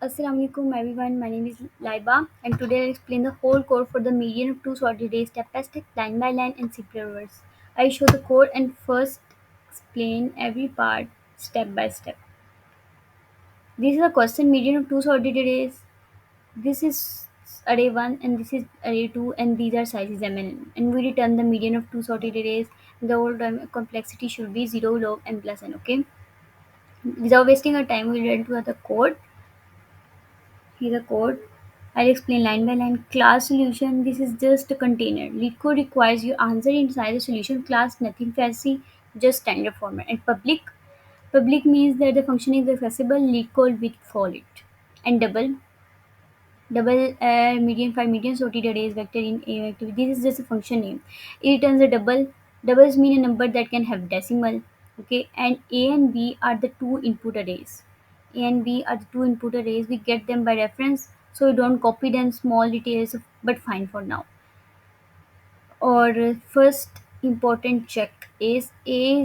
Assalamualaikum everyone, my name is Laiba and today I'll explain the whole code for the median of two sorted days step by step, line by line and simpler words. I show the code and first explain every part step by step. This is a question median of two sorted days. This is array 1 and this is array 2 and these are sizes mn and we return the median of two sorted arrays. The whole time complexity should be 0 log n plus n. Okay, without wasting our time we run to the code. Here's a code. I'll explain line by line. Class solution. This is just a container. Lead code requires you answer inside the solution class. Nothing fancy, just standard format. And public. Public means that the function is accessible. Lead code with for it. And double. Double median for median sorted arrays vector in a vector. This is just a function name. It returns a double. Doubles mean a number that can have decimal. Okay, and A and B are the two input arrays. A and B are the two input arrays. We get them by reference, so we don't copy them small details, but fine for now. Or first important check is A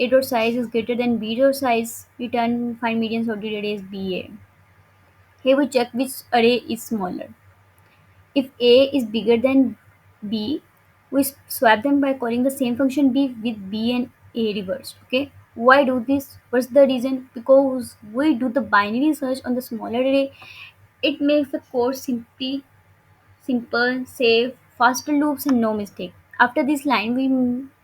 dot size is greater than B dot size. Return find median sorted arrays BA. Here we check which array is smaller. If A is bigger than B, we swap them by calling the same function B with B and A reversed. Okay. Why do this? What's the reason? Because we do the binary search on the smaller array. It makes the code simple, safe, faster loops, and no mistake. After this line, we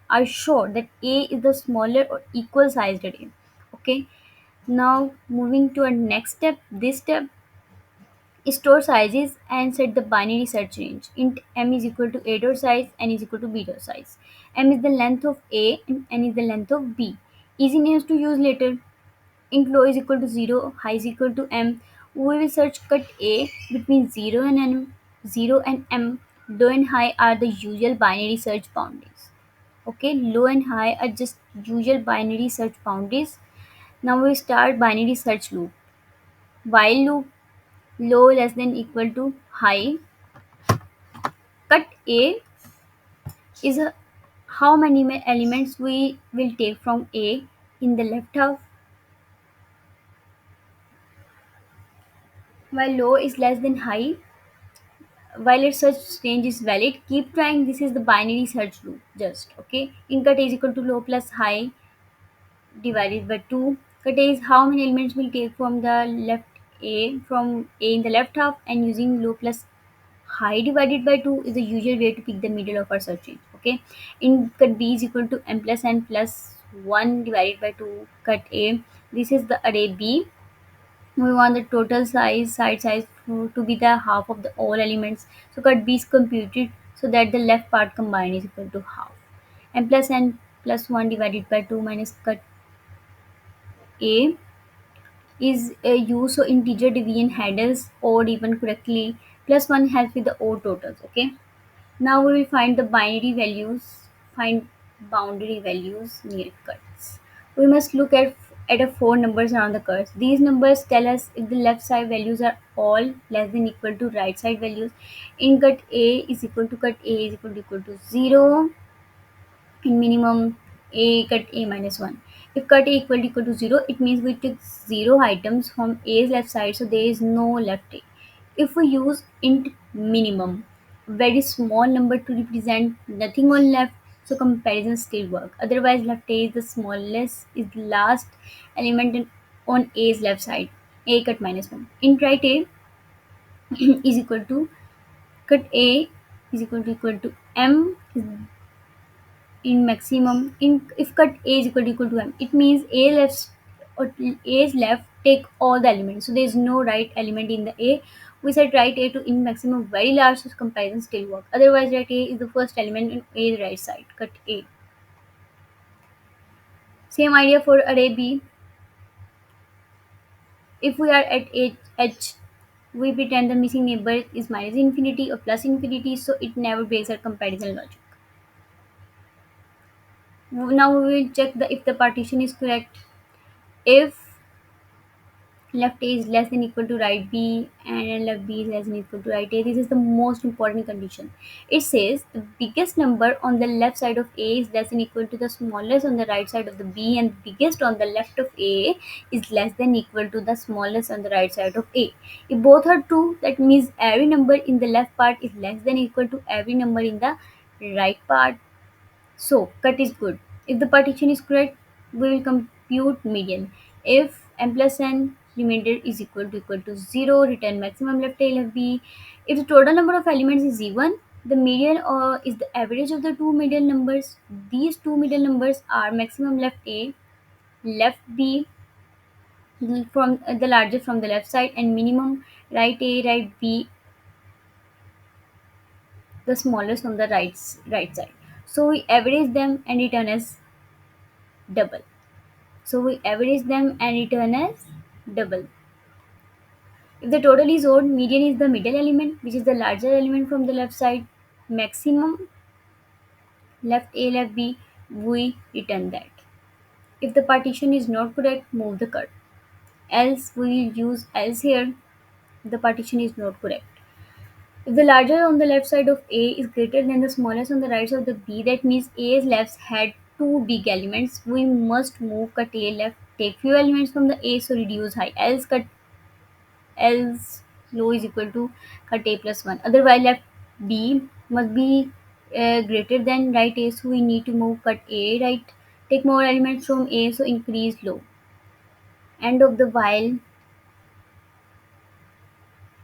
are sure that A is the smaller or equal sized array. Okay. Now moving to our next step. This step store sizes and set the binary search range. Int m is equal to a dot size, n is equal to b dot size. M is the length of A and n is the length of B. Easy names to use later. Int low is equal to 0, high is equal to m. We will search cut A between 0 and n. 0 and m. Low and high are the usual binary search boundaries. Okay, low and high are just usual binary search boundaries. Now we start binary search loop. While loop low less than equal to high. Cut A is how many elements we will take from A in the left half, while low is less than high. While its search range is valid, keep trying. This is the binary search loop. Just okay. In cut A is equal to low plus high divided by 2. Cut A is how many elements will take from the left from A in the left half, and using low plus high divided by 2 is the usual way to pick the middle of our search range. Okay, in cut B is equal to m plus n plus 1 divided by 2 cut A. This is the array B. We want the total size side size to be the half of the all elements, so cut B is computed so that the left part combined is equal to half. M plus n plus 1 divided by 2 minus cut A is used so integer division handles odd even correctly. Plus 1 helps with the odd totals. Okay, now we will find the binary values, find boundary values near cuts. We must look at the four numbers around the cuts. These numbers tell us if the left side values are all less than equal to right side values. In cut A is equal to cut A is equal to 0. In minimum A cut A minus 1. If cut A equal to 0, it means we took 0 items from A's left side, so there is no left A. If we use int minimum, very small number to represent nothing on left, so comparison still work. Otherwise, left A is the smallest, is the last element on A's left side. A cut minus 1. Int right A is equal to cut A is equal to M in maximum. In if cut A is equal to M, it means A left or A's left take all the elements, so there is no right element in the A. We set right A to in maximum very large, so comparison still work. Otherwise, right A is the first element in A's right side. Cut A. Same idea for array B. If we are at H, we pretend the missing neighbor is minus infinity or plus infinity, so it never breaks our comparison logic. Now we will check if the partition is correct. If left A is less than equal to right B and left B is less than equal to right A. This is the most important condition. It says the biggest number on the left side of A is less than equal to the smallest on the right side of the B, and the biggest on the left of A is less than equal to the smallest on the right side of A. If both are true, that means every number in the left part is less than equal to every number in the right part. So cut is good. If the partition is correct, we will compute median. If m plus n remainder is equal to 0, return maximum left A left B. If the total number of elements is even, the median is the average of the two middle numbers. These two middle numbers are maximum left A, left B, from the largest from the left side, and minimum right A, right B, the smallest from the right side. So we average them and return as double. So we average them and return as double. If the total is odd, median is the middle element, which is the larger element from the left side. Maximum left A left B, we return that. If the partition is not correct, move the cut. Else we will use else here. The partition is not correct. If the larger on the left side of A is greater than the smallest on the right side of the B, that means A's left had two big elements. We must move cut A left, take few elements from the A, so reduce high. Else low is equal to cut A plus 1. Otherwise, left B must be greater than right A, so we need to move cut A right. Take more elements from A, so increase low. End of the while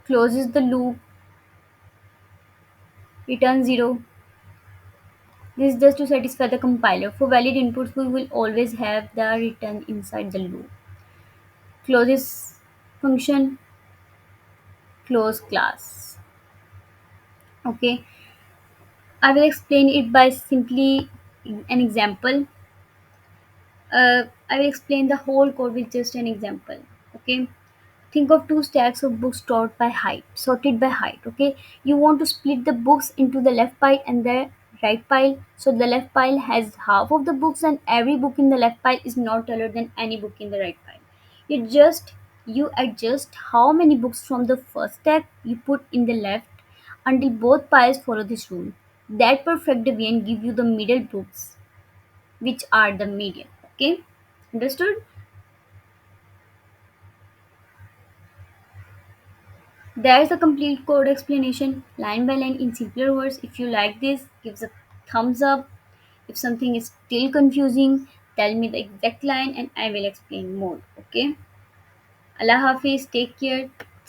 closes the loop, return 0. This is just to satisfy the compiler. For valid inputs, we will always have the return inside the loop. Closes function, close class. Okay, I will explain it by simply an example. I will explain the whole code with just an example. Okay, think of two stacks of books sorted by height. Okay, you want to split the books into the left pile and the right pile. So the left pile has half of the books, and every book in the left pile is not taller than any book in the right pile. You adjust how many books from the first stack you put in the left until both piles follow this rule. That perfect division give you the middle books, which are the median. Okay, understood? There's the complete code explanation, line by line in simpler words. If you like this, give a thumbs up. If something is still confusing, tell me the exact line and I will explain more. Okay. Allah Hafiz, take care.